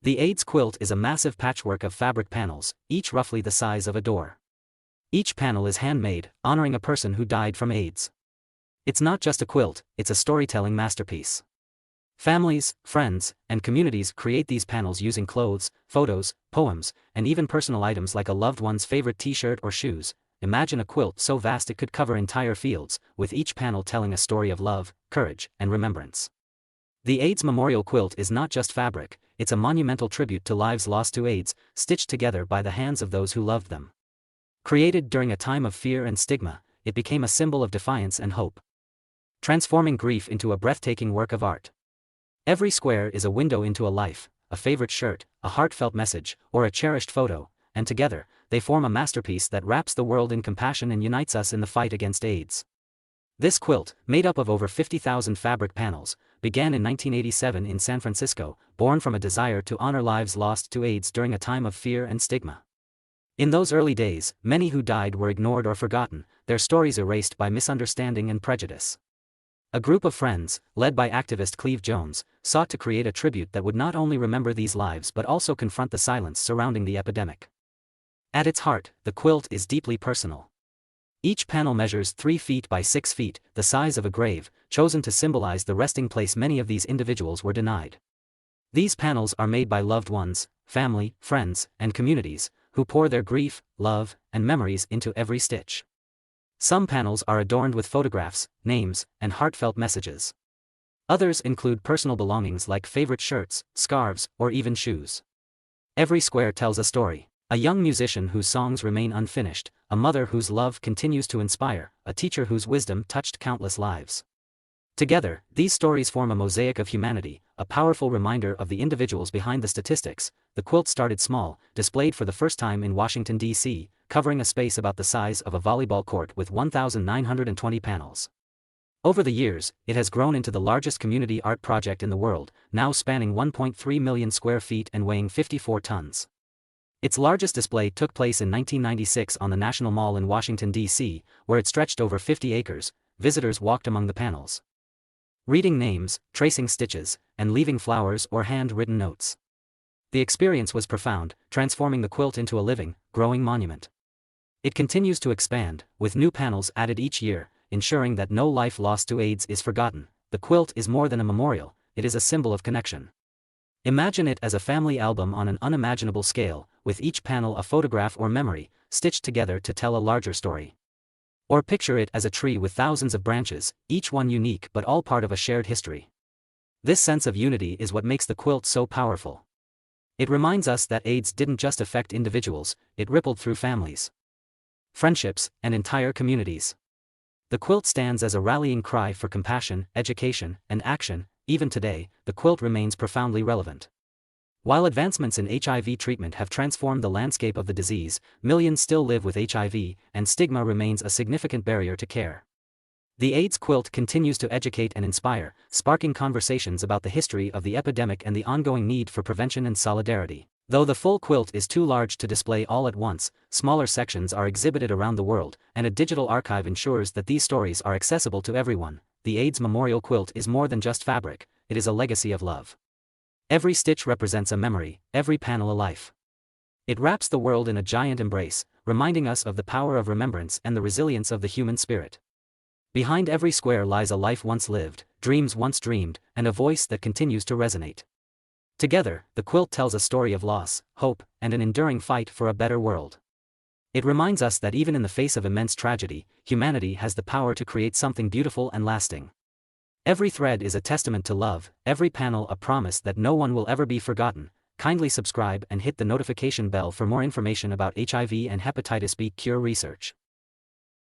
The AIDS quilt is a massive patchwork of fabric panels, each roughly the size of a door. Each panel is handmade, honoring a person who died from AIDS. It's not just a quilt, it's a storytelling masterpiece. Families, friends, and communities create these panels using clothes, photos, poems, and even personal items like a loved one's favorite t-shirt or shoes. Imagine a quilt so vast it could cover entire fields, with each panel telling a story of love, courage, and remembrance. The AIDS Memorial Quilt is not just fabric, it's a monumental tribute to lives lost to AIDS, stitched together by the hands of those who loved them. Created during a time of fear and stigma, it became a symbol of defiance and hope, transforming grief into a breathtaking work of art. Every square is a window into a life, a favorite shirt, a heartfelt message, or a cherished photo, and together, they form a masterpiece that wraps the world in compassion and unites us in the fight against AIDS. This quilt, made up of over 50,000 fabric panels, began in 1987 in San Francisco, born from a desire to honor lives lost to AIDS during a time of fear and stigma. In those early days, many who died were ignored or forgotten, their stories erased by misunderstanding and prejudice. A group of friends, led by activist Cleve Jones, sought to create a tribute that would not only remember these lives but also confront the silence surrounding the epidemic. At its heart, the quilt is deeply personal. Each panel measures 3 feet by 6 feet, the size of a grave, chosen to symbolize the resting place many of these individuals were denied. These panels are made by loved ones, family, friends, and communities, who pour their grief, love, and memories into every stitch. Some panels are adorned with photographs, names, and heartfelt messages. Others include personal belongings like favorite shirts, scarves, or even shoes. Every square tells a story. A young musician whose songs remain unfinished, a mother whose love continues to inspire, a teacher whose wisdom touched countless lives. Together, these stories form a mosaic of humanity, a powerful reminder of the individuals behind the statistics. The quilt started small, displayed for the first time in Washington, D.C., covering a space about the size of a volleyball court with 1,920 panels. Over the years, it has grown into the largest community art project in the world, now spanning 1.3 million square feet and weighing 54 tons. Its largest display took place in 1996 on the National Mall in Washington, D.C., where it stretched over 50 acres. Visitors walked among the panels, reading names, tracing stitches, and leaving flowers or hand-written notes. The experience was profound, transforming the quilt into a living, growing monument. It continues to expand, with new panels added each year, ensuring that no life lost to AIDS is forgotten. The quilt is more than a memorial, it is a symbol of connection. Imagine it as a family album on an unimaginable scale, with each panel a photograph or memory, stitched together to tell a larger story. Or picture it as a tree with thousands of branches, each one unique but all part of a shared history. This sense of unity is what makes the quilt so powerful. It reminds us that AIDS didn't just affect individuals, it rippled through families, friendships, and entire communities. The quilt stands as a rallying cry for compassion, education, and action. Even today, the quilt remains profoundly relevant. While advancements in HIV treatment have transformed the landscape of the disease, millions still live with HIV, and stigma remains a significant barrier to care. The AIDS quilt continues to educate and inspire, sparking conversations about the history of the epidemic and the ongoing need for prevention and solidarity. Though the full quilt is too large to display all at once, smaller sections are exhibited around the world, and a digital archive ensures that these stories are accessible to everyone. The AIDS Memorial Quilt is more than just fabric, it is a legacy of love. Every stitch represents a memory, every panel a life. It wraps the world in a giant embrace, reminding us of the power of remembrance and the resilience of the human spirit. Behind every square lies a life once lived, dreams once dreamed, and a voice that continues to resonate. Together, the quilt tells a story of loss, hope, and an enduring fight for a better world. It reminds us that even in the face of immense tragedy, humanity has the power to create something beautiful and lasting. Every thread is a testament to love, every panel a promise that no one will ever be forgotten. Kindly subscribe and hit the notification bell for more information about HIV and hepatitis B cure research.